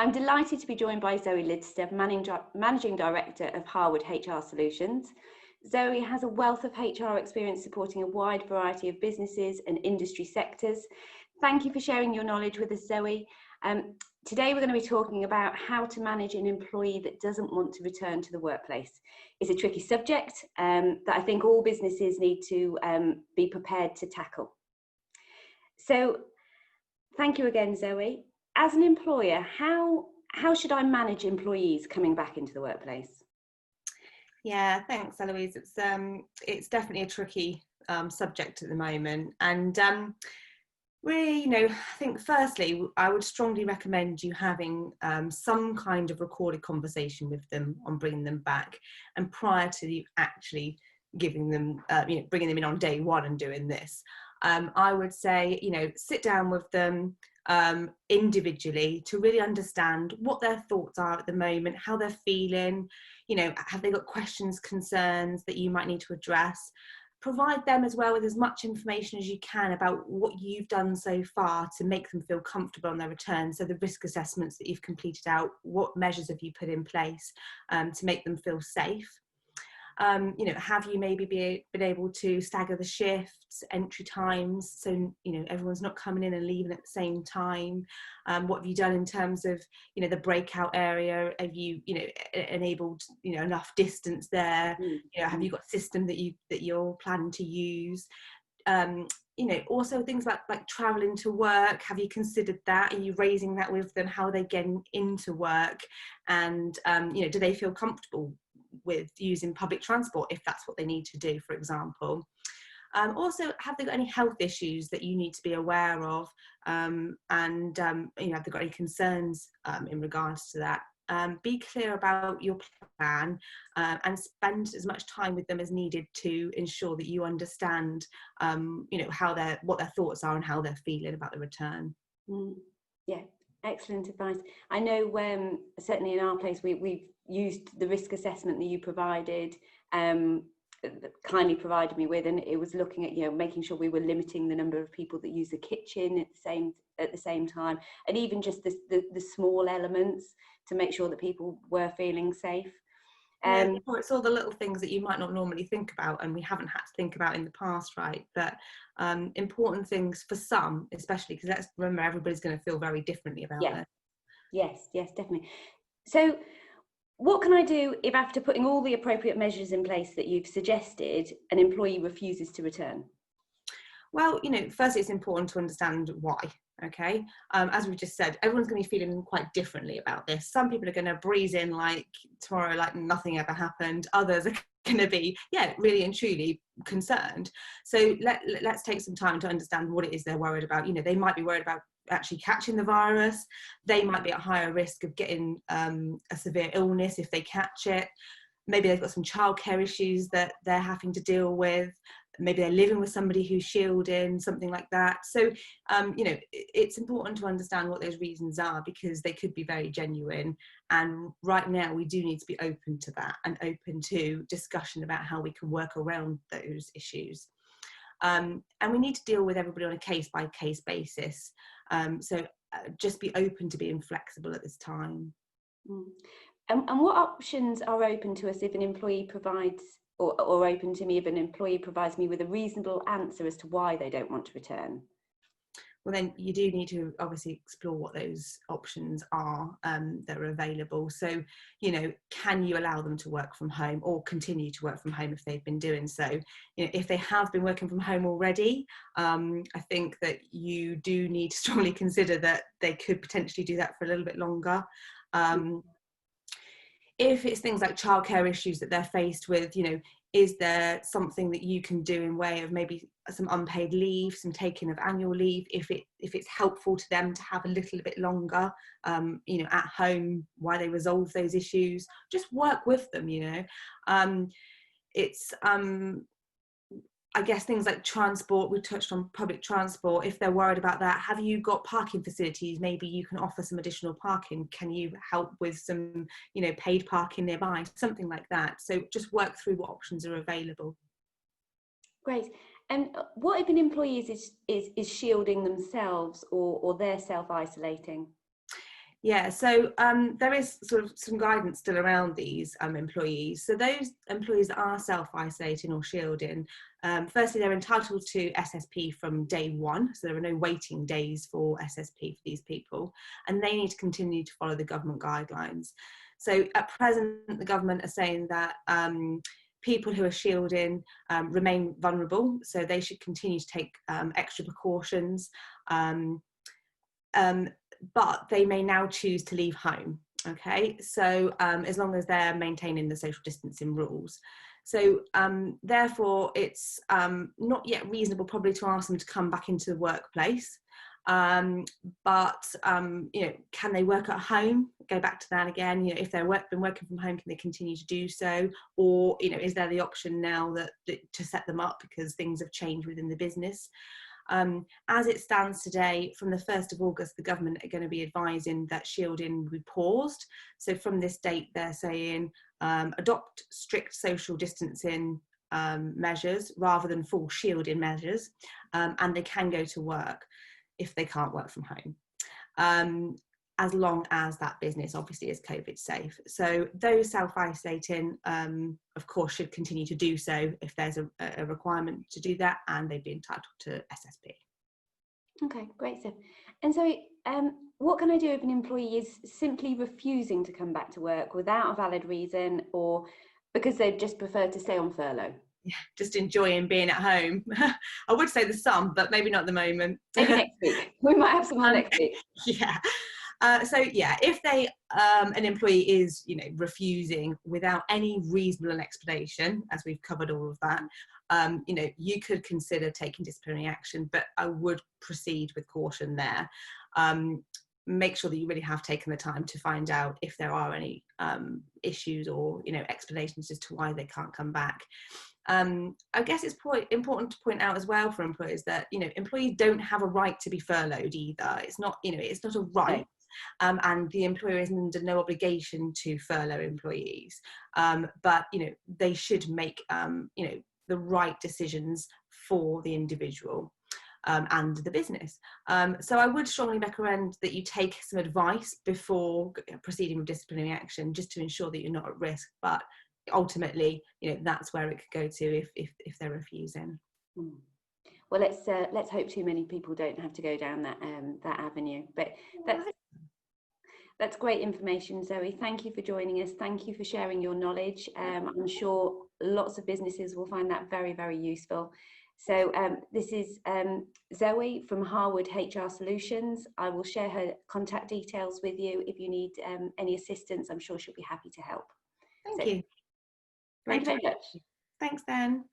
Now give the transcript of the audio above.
I'm delighted to be joined by Zoe Lidster, Managing Director of Harwood HR Solutions. Zoe has a wealth of HR experience supporting a wide variety of businesses and industry sectors. Thank you for sharing your knowledge with us, Zoe. Today we're going to be talking about how to manage an employee that doesn't want to return to the workplace. It's a tricky subject that I think all businesses need to be prepared to tackle. So thank you again, Zoe. As an employer, how should I manage employees coming back into the workplace? Yeah, thanks, Eloise. It's definitely a tricky subject at the moment, and really, I think firstly, I would strongly recommend you having some kind of recorded conversation with them on bringing them back, and prior to you actually giving them, bringing them in on day one and doing this, I would say, sit down with them individually to really understand what their thoughts are at the moment, how they're feeling, have they got questions, concerns that you might need to address. Provide them as well with as much information as you can about what you've done so far to make them feel comfortable on their return. So the risk assessments that you've completed out, what measures have you put in place to make them feel safe? Have you maybe been able to stagger the shifts, entry times, so everyone's not coming in and leaving at the same time? What have you done in terms of the breakout area? Have you enabled enough distance there? Have you got a system that you're planning to use? Also things like traveling to work. Have you considered that? Are you raising that with them? How are they getting into work? And do they feel comfortable with using public transport if that's what they need to do, for example? Also, have they got any health issues that you need to be aware of? Have they got any concerns in regards to that? Be clear about your plan and spend as much time with them as needed to ensure that you understand what their thoughts are and how they're feeling about the return. Yeah, excellent advice. I know certainly in our place we've used the risk assessment that you provided, kindly provided me with, and it was looking at making sure we were limiting the number of people that use the kitchen at the same time, and even just the small elements to make sure that people were feeling safe. It's all the little things that you might not normally think about, and we haven't had to think about in the past, right? But important things for some, especially because let's remember everybody's going to feel very differently about it. Yes, definitely. So what can I do if, after putting all the appropriate measures in place that you've suggested, an employee refuses to return? Well, firstly, it's important to understand why. Okay, as we just said, everyone's going to be feeling quite differently about this. Some people are going to breeze in like tomorrow, like nothing ever happened. Others are going to be, really and truly concerned. So let's take some time to understand what it is they're worried about. They might be worried about actually catching the virus. They might be at higher risk of getting a severe illness if they catch it. Maybe they've got some childcare issues that they're having to deal with. Maybe they're living with somebody who's shielding, something like that. So, it's important to understand what those reasons are, because they could be very genuine. And right now we do need to be open to that and open to discussion about how we can work around those issues. And we need to deal with everybody on a case-by-case basis. So just be open to being flexible at this time. And what options are open to us if an employee provides, or open to me if an employee provides me with a reasonable answer as to why they don't want to return? Well, then you do need to obviously explore what those options are that are available. So, can you allow them to work from home or continue to work from home if they've been doing so? If they have been working from home already, I think that you do need to strongly consider that they could potentially do that for a little bit longer. If it's things like childcare issues that they're faced with, is there something that you can do in way of maybe some unpaid leave, some taking of annual leave, if it's helpful to them to have a little bit longer, at home while they resolve those issues? Just work with them, It's I guess things like transport, we touched on public transport. If they're worried about that, have you got parking facilities? Maybe you can offer some additional parking. Can you help with some, paid parking nearby? Something like that. So just work through what options are available. Great. And what if an employee is shielding themselves or they're self-isolating? Yeah, so there is sort of some guidance still around these employees. So those employees that are self-isolating or shielding, firstly, they're entitled to SSP from day one. So there are no waiting days for SSP for these people, and they need to continue to follow the government guidelines. So at present, the government are saying that people who are shielding remain vulnerable, so they should continue to take extra precautions. But they may now choose to leave home. Okay, so as long as they're maintaining the social distancing rules. So therefore, it's not yet reasonable probably to ask them to come back into the workplace. But you know, can they work at home? Go back to that again. You know, if they've been working from home, can they continue to do so? Or, you know, is there the option now that to set them up because things have changed within the business? As it stands today, from the 1st of August, the government are going to be advising that shielding will be paused. So from this date, they're saying adopt strict social distancing measures rather than full shielding measures, and they can go to work if they can't work from home, as long as that business obviously is COVID safe. So those self-isolating, of course, should continue to do so if there's a requirement to do that, and they'd be entitled to SSP. Okay, great stuff. And so what can I do if an employee is simply refusing to come back to work without a valid reason, or because they'd just prefer to stay on furlough? Yeah, just enjoying being at home. I would say there's some, but maybe not at the moment. Maybe next week. We might have some more next week. Yeah. So yeah, if they an employee is, you know, refusing without any reasonable explanation, as we've covered all of that, you know, you could consider taking disciplinary action, but I would proceed with caution there. Make sure that you really have taken the time to find out if there are any issues or, you know, explanations as to why they can't come back. I guess it's important to point out as well for employers that, you know, employees don't have a right to be furloughed either. It's not, you know, it's not a right. And the employer is under no obligation to furlough employees, but, you know, they should make, you know, the right decisions for the individual and the business. So I would strongly recommend that you take some advice before proceeding with disciplinary action, just to ensure that you're not at risk. But ultimately, you know, that's where it could go to if they're refusing. Well, let's hope too many people don't have to go down that avenue. But that's great information, Zoe. Thank you for joining us. Thank you for sharing your knowledge. I'm sure lots of businesses will find that very, very useful. So this is Zoe from Harwood HR Solutions. I will share her contact details with you. If you need any assistance, I'm sure she'll be happy to help. Thank you. Thank you very much. Thanks, Dan.